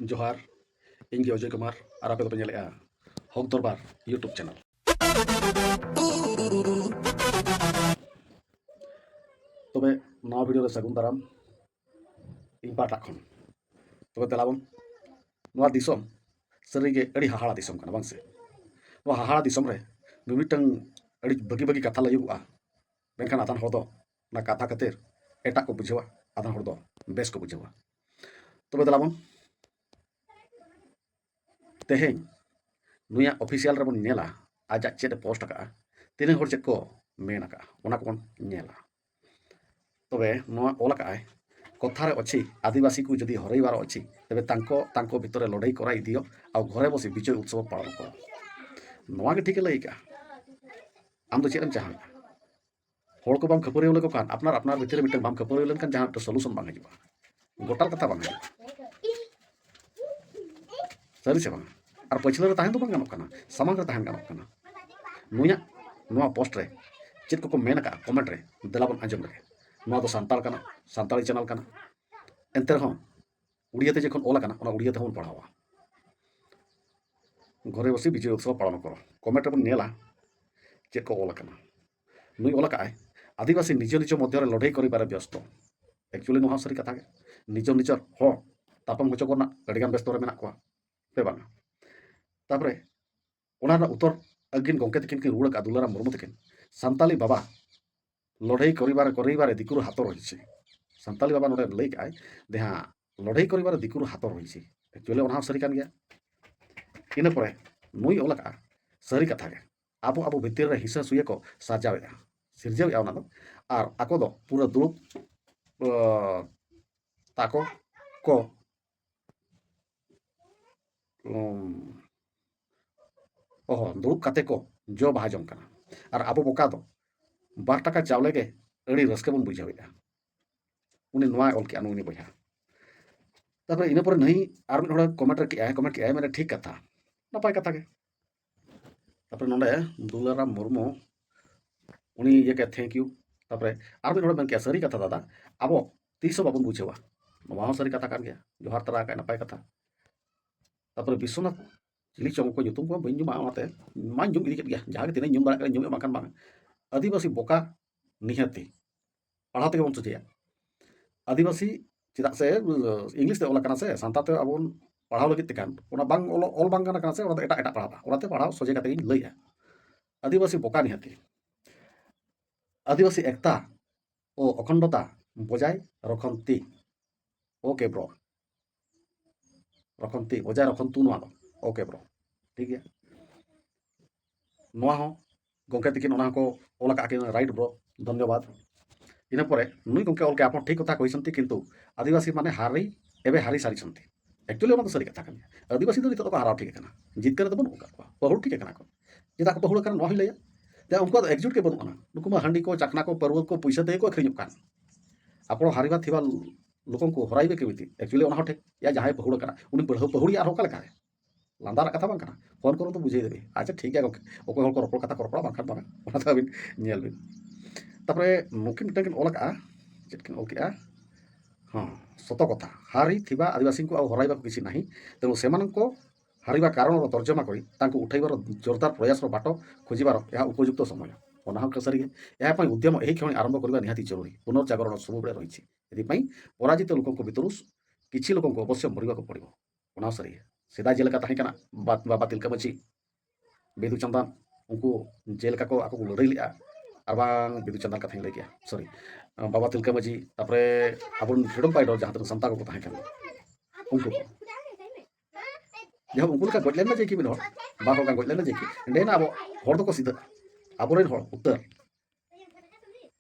जोहार इंगे अजय कुमार और आपे दोपे नेलेगा हक दरबार यूट्यूब चैनल तबे नवा वीडियो रे सगुन दाराम इन पाटा खन तबे तेलाबन नवा दिसम सरीगे अड़ी हाहाड़ा दिसम कना बांग से नवा हाहाड़ा दिसम रे मिमिटंग अड़ी बगी बगी कथा लयुगआ मेनखान आदान हर दो ना कथा खातिर एटा को बुझेवा आदान हर दो बेस को बुझेवा तबे तेलाबन तेहें नुया ऑफिशियल रेबन नेला आज चेद पोस्ट का तीन हर चेद को मेन का ओना कोन नेला तबे नवा ओल काय कथारे अच्छी आदिवासी को जदि हरइबार अच्छी तेबे तांको भितर लड़ाई कराई दियो आ घरे बसी विजय उत्सव पालन कर नवा के ठीक लई का आम तो चेदम चाहा हर को बाम खपरे लेको कान अपनार अपनार भितर मिटन बाम खपरे लेन कान जहां तो सॉल्यूशन बांग हिजुआ गोटाल कथा बांग सरी से बांग और पछले ताहन तो बांग गानोक काना सामांग रे ताहन गानोक काना नुया नवा पोस्ट रे चेद को मेन का कमेंट रे देलाबन आंजम रे नवा तो सांताल काना सांताली चैनल काना एंते रहो उड़िया ते जखन ओला काना ओना उड़िया ते हन पढ़ावा घरे बसी विजय उत्सव पालन करो कमेंट रे नेला चेद को ओला काना नुई ओला काय आदिवासी निज निज मध्य लड़ाई कर व्यस्त एक्चुअली नुहा सारी कथा निज निजर हो तापम हचो करना अड़िगान व्यस्त रे मेना को पे बांग तापरे ओना उत्तर अगिन गंके तकिन की रुड़ का दुलाराम मुर्मू तकिन सांताली बाबा लड़ाई करिबारे दिकुर हाथ रही सांताली बाबा नोडे लई काय देहा लड़ाई करिबारे दिकुर हाथ रही एक्चुअली ओना सारी कान गया इन परे नुई ओला का सारी कथा के आबो आबो भितर रे हिस्सा सुये को साजावेगा सिरजेवेगा ओना दो आर आको दो पूरा दुरुप ताको को ओहो दुरुप काते को जो बाहा जम काना आर आबो बोका दो 2 टाका चावले के अड़ी रस्के बन बुझावेगा उनी नवा ऑल के अनुनी बया तापर इन पर नहीं आर मिड हड़ा कमेंट के मैंने ठीक कथा नपाय कथा के तापर नोंडे दुलाराम मुर्मू उनी ये के थैंक यू तापर आर मिड हड़ा मन के सरी कथा दादा आबो तीसो बाबन बुझेवा नवा सरी कथा कान गया जोहार तरा का नपाय कथा तापर विश्वनाथ चिली चम को युतुम को बइन जुमा ओनाते मान जुम इदी गया जहां के तिने जुम बारा जुम माकान बांग आदिवासी बोका निहती पढ़ाते बन सोचिया आदिवासी चेदा से इंग्लिश ते ओला काना से सांताते अबन पढ़ाव लगित कान ओना बांग ऑल बांग काना से ओना एटा एटा पढ़ावा ओनाते पढ़ाव सोजे काते इन लइया आदिवासी बोका निहती आदिवासी एकता ओ अखंडता बजाय रखंती ओके ब्रो रखंती बजाय रखंतु नवा दो ओके ब्रो ठीक है नवा हो गंके तकिन ओना को ओला का के राइट ब्रो धन्यवाद इन परे नुई गंके ओल के आपन ठीक कथा कहिसंती किंतु आदिवासी माने हारी एबे हारी सारी संती एक्चुअली ओना तो सरी कथा कान आदिवासी दो नितो को हाराव ठीक कना जितकर तो बन ओका को बहु ठीक कना को जेदा को बहु कना नही लया ते उनको तो एकजुट के बन कना नुकु मा हांडी को चकना को परवल को पैसा दे को अखरिम कान आपन हारीबा थिबा लोकन को हराइबे केमिति एक्चुअली ओना ठीक या जहाय बहु कना उनी बहुड़ी आर होका लका लांदार कथा बांग कना फोन करो तो बुझे देबे अच्छा ठीक है गंके ओको हल को रपड़ कथा को रपड़ा बांखान बांग ओना तो अबिन नेल बिन तापरे नुकिन मिटन ओला का चेतकिन ओल केआ हाँ सत कथा हारी थिबा आदिवासी को आ हराइबा किछि नाही तेनु सेमान को हारिबा कारण रो तर्जमा करी तांको उठाइबार जोरदार प्रयास रो बाटो खोजिबार या उपयुक्त समय ओना हम कसरी या पई उद्यम एही क्षण आरंभ करबा निहाती जरूरी पुनर्जागरण सबुबळे रहिछि एदि पई पराजित लोकन को भितरु किछि लोकन को अवश्य मरिबा को पड़िबो ओना सरी सेदा जेलका ताहे कना बाबा तिलका मछि बेदु चंदन उनको जेलका को आको लड़ाई लिया आबांग बिदु चंदन कथा लई गया सॉरी बाबा तिलका मजी तापरे आबुन फ्रीडम फाइटर जहां तक संता को ताहे कना उनको जब उनको का गडलेन ना जेकी बिन हर बाहो का गडलेन ना जेकी देना अब हर को सीधा आबोरेन हर उत्तर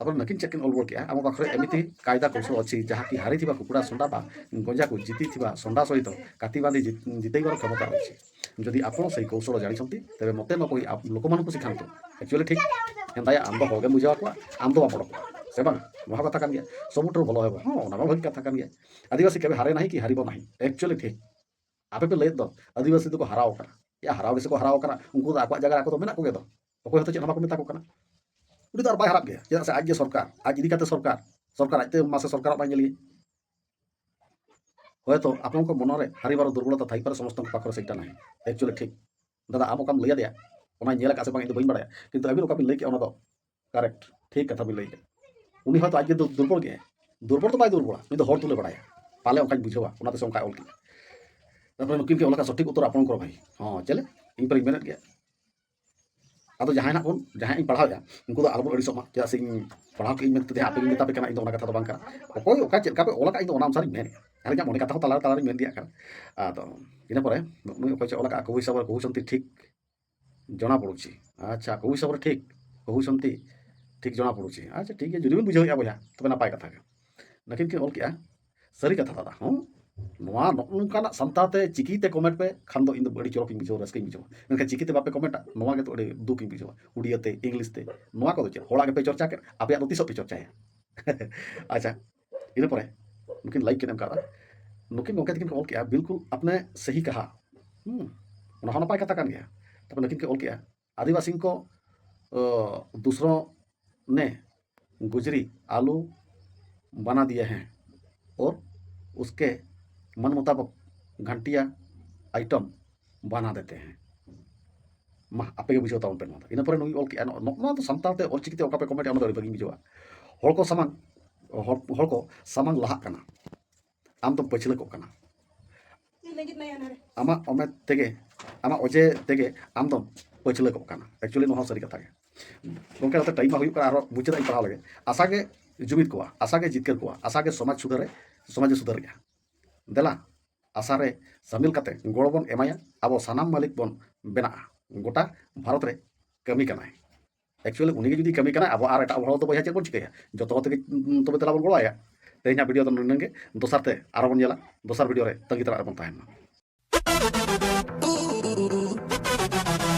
अब नकिन चेकिन ऑल वर्क आम पाखरे एमिति कायदा कौशल अच्छी जहाँ कि हारी थिबा कुकुड़ा संडा बा गंजा को जीती थिबा संडा सहित काटी बांधी जितैबार क्षमता रही जदि आपड़ से कौशल जानी तेरे मत न कही लोक मानक शिखातु एक्चुअली ठीक एंता आम तो हगे बुझा को आम तो बापड़ से बांग वहा कथा गया सबुठ भल हे हाँ ना भागी कथा गया आदिवासी के हारे ना कि हार ना एक्चुअली ठीक आपे पे लैद आदिवासी तो हराव या हराव से को हराव उनको आक जगह आको मेना को अको हतो चेना को मेता को उड़ी तो बाय हराब गया चेदा से आज सरकार आज इदी काते सरकार सरकार आते मासे सरकार बाय नेली হয়তো ଆପଣଙ୍କ ମନରେ ହାରିବାର ଦୁର୍ବଳତା ଥାଇପାରେ ସମସ୍ତଙ୍କ ପାଖରେ ସେଇଟା ନାହିଁ ଆକ୍ଚୁଆଲି ଠିକ୍ ଦାଦା ଆମ କାମ ଲैया ᱚᱱᱟ ᱧᱮᱞ ᱟᱠᱟᱫ ᱥᱮ ᱵᱟᱝ ᱤᱧ ᱫᱚ ᱵᱟᱹᱧ ᱵᱟᱲᱟᱭᱟ ᱠᱤᱱᱛᱩ ᱟᱹᱵᱤᱱ ᱚᱠᱟ ᱵᱤᱱ ᱞᱟᱹᱭ ᱠᱮᱜᱼᱟ ᱚᱱᱟ ᱫᱚ ᱠᱟᱨᱮक्ᱴ ᱴᱷᱤᱠ ᱠᱟᱛᱷᱟ ᱵᱤᱱ ᱞᱟᱹᱭ ᱠᱮᱜᱼᱟ ᱩᱱᱤ ᱦᱚᱭᱛᱳ ᱟᱡ ᱜᱮ ᱫᱩᱨᱵᱚᱞ ᱜᱮᱭᱟᱭ ᱫᱩᱨᱵᱚᱞ ᱫᱚ ᱵᱟᱭ ᱫᱩᱨᱵᱚᱞᱟ ᱩᱱᱤ ᱫᱚ ᱦᱚᱲ ᱛᱩᱞᱟᱹ ᱵᱟᱲᱟᱭᱟ ᱯᱟᱞᱮ ᱚᱱᱠᱟᱧ ᱵᱩᱡᱷᱟᱹᱣᱟ ᱚᱱᱟᱛᱮ ᱚᱱᱠᱟᱭ ᱚᱞ ᱠᱮᱜᱼᱟ ᱛᱟᱨᱯᱚᱨᱮ ᱱᱩᱠᱤᱱ ᱜᱮ ᱚᱞ ᱟᱠᱟᱫ ᱥᱚᱴᱷᱤᱠ ᱩᱛᱛᱚᱨ ଆପଣଙ୍କର ଭାଇ ᱦᱚᱸ ᱪᱮᱞᱮ ᱤᱧ ᱯᱟᱨᱤᱧ ᱢᱮᱱᱮᱫ ᱜᱮᱭᱟ ᱟᱫᱚ ᱡᱟᱦᱟᱸᱭ ᱱᱟᱜ ᱵᱚᱱ ᱡᱟᱦᱟᱸᱭ ᱤᱧ ᱯᱟᱲᱦᱟᱣᱮᱜᱼᱟ ᱩᱱᱠᱩ ᱫᱚ ᱟᱞᱚᱵᱚᱱ ᱟᱹᱲᱤᱥᱚᱜ ᱢᱟ ᱪᱮᱫᱟᱜ ᱥᱮ ᱤᱧ ᱯᱟᱲᱦᱟᱣ ᱠᱮᱜ ᱤᱧ ᱢᱮᱱᱛᱮ ᱟᱯᱮ ᱜᱤᱧ ᱢᱮᱛᱟ ᱯᱮ ᱠᱟᱱᱟ ᱤᱧ ᱫᱚ ᱚᱱᱟ ᱠᱟᱛᱷᱟ ᱫᱚ ᱵᱟᱝ ᱠᱟᱱᱟ ᱚᱠᱚᱭ ᱚᱠᱟ ᱪᱮᱫ ᱞᱮᱠᱟ ᱯᱮ ᱚᱞ ᱟᱠᱟᱫ ᱤᱧ ᱫᱚ ᱚᱱᱟ ᱚᱱᱩᱥᱟᱨᱤᱧ ᱢᱮᱱᱮᱜᱼᱟ ᱟᱹᱞᱤᱧᱟᱜ ᱢᱚᱱᱮ ᱠᱟᱛᱷᱟ ᱦᱚᱸ ᱛᱟᱞᱟᱨᱤᱧ ᱢᱮᱱ ᱤᱫᱤᱭᱟᱜ ᱠᱟᱱᱟ ᱟᱫᱚ ᱤᱱᱟᱹ ᱯᱚᱨᱮ ᱱᱩᱭ ᱚᱠᱚᱭ ᱪᱚ ᱚᱞ ᱟᱠᱟᱜᱼᱟ କବି ହିସାବରେ କହୁଛନ୍ତି ଠିକ୍ ଜଣା ପଡ଼ୁଛି ଆଚ୍ଛା କବି ହିସାବରେ ଠିକ୍ କହୁଛନ୍ତି ଠିକ୍ ଜଣା ପଡ଼ୁଛି ଆଚ୍ଛା ଠିକ୍ ଅଛି ଯଦି ବିନ୍ ବୁଝାᱹᱣᱮᱜᱼᱟ ᱵᱚᱭᱦᱟ ᱛᱚᱵᱮ ᱱᱟᱯᱟᱭ ᱠᱟᱛᱷᱟ ᱜᱮ ᱱᱩᱠᱤᱱ ᱠᱤᱱ ᱚᱞ ᱠᱮᱜᱼᱟ ᱥᱟᱹᱨᱤ ᱠᱟᱛᱷᱟ ᱫᱟᱫᱟ ᱦᱚᱸ ᱱᱚᱣᱟ ᱱᱚᱝᱠᱟᱱᱟᱜ ᱥᱟᱱᱛᱟᱲᱛᱮ ᱪᱤᱠᱤᱛᱮ ᱠᱚᱢᱮᱱᱴ ᱯᱮ ᱠᱷᱟᱱ ᱫᱚ ᱤᱧ ᱫᱚ ᱟᱹᱰᱤ ᱪᱚᱨᱚᱠᱤᱧ ᱵᱩᱡᱷᱟᱹᱣᱟ ᱨᱟᱹᱥᱠᱟᱹᱧ ᱵᱩᱡᱷᱟᱹᱣᱟ ᱢᱮᱱᱠᱷᱟᱱ ᱪᱤᱠᱤᱛᱮ ᱵᱟᱯᱮ ᱠᱚᱢᱮᱱᱴᱟ ᱱᱚᱣᱟ ᱜᱮᱛᱚ ᱟᱹᱰᱤ ᱫᱩᱠᱤᱧ ᱵᱩᱡᱷᱟᱹᱣᱟ ᱩᱲᱤᱭᱟᱹᱛᱮ ᱤᱝᱞᱤᱥᱛᱮ ᱱᱚᱣᱟ ᱠᱚᱫᱚ ᱪᱮᱫ ᱦᱚᱲᱟᱜ ᱜᱮᱯᱮ ᱪᱚᱨᱪᱟ ᱠᱮᱫ ᱟᱯᱮᱭᱟᱜ ᱫᱚ ᱛᱤᱥᱚᱜ ᱯᱮ ᱪᱚᱨᱪᱟᱭᱟ अच्छा इन पर नुकिन लाइक के का नुकिन गंके तकिन ऑल किया बिल्कुल आपने सही कहा नपाय कथा कान गया तब नुकिन के ऑल किया आदिवासी को दूसरों ने गुजरी आलू बना दिए हैं और उसके मन मुताबिक घंटिया आइटम बना देते हैं मा आपे बुझाव ताबन पे इन पर नुई ऑल किया ना तो सानताते ऑल चिकिते ओका पे कमेंट अमदा बगी बुझावा हड़ को सामान हड़ को सामान लाहा कना आम तो पछले को कना आमा ओमे तेगे आमा ओजे तेगे आम तो पछले को कना एक्चुअली नो सरी कथा गे गंके रते टाइम हुई आरो मुचाद पढ़ा लगे आशा के जुमिद को आशा के जितकर को आशा के समाज सुधार गया देला आशा रे शामिल कते गड़ बन एमाया अब सानाम मालिक बन बेना गोटा भारत रे कमी कनाय एक्चुअली उनी के जुदी कमी कना अब आर एटा हड़ तो बया चेक बन चिकया जतो तबे तेला बन गड़ाया तेहना वीडियो तो नंगे दोसार ते आरो बन नेला दोसार वीडियो रे तंगी तरा बन ताहेना